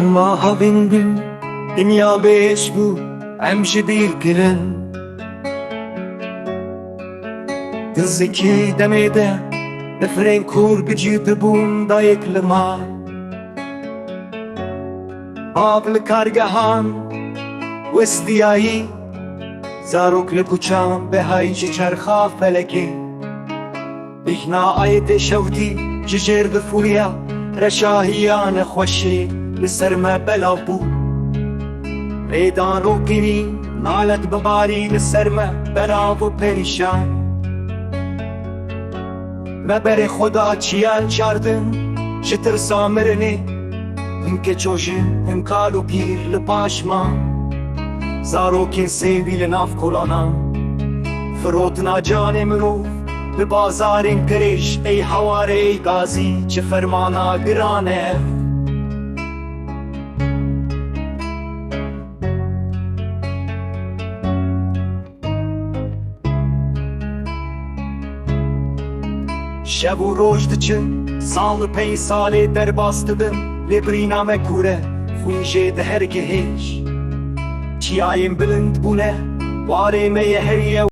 ما havingin dünya beş bu emşi değil girin Diziki demede nefren kur gücü bunda eklima Abl kargahan وستیایی زاروک لکوچام به هایج چرخا فلکی بیخنا آیت شوتی ججر بفوریا رشاهیان خوشی لسر ما بلا بو ریدان رو گیری نالت بباری لسر ما بلا و پریشان ما بر خدا چیان چاردن شتر سامرنی هم که چوشن هم کالو گیر لپاشمان زاروکین سیویل ناف کلانا فروتنا جان مروف به بازارین کریش ای حواره ای گازی چه فرمانا گرانه شب و روز دچن سال پی ساله در باستدم لبرینا مکوره خونجه ده هرگهش چیایم بلند بونه واره میه هریه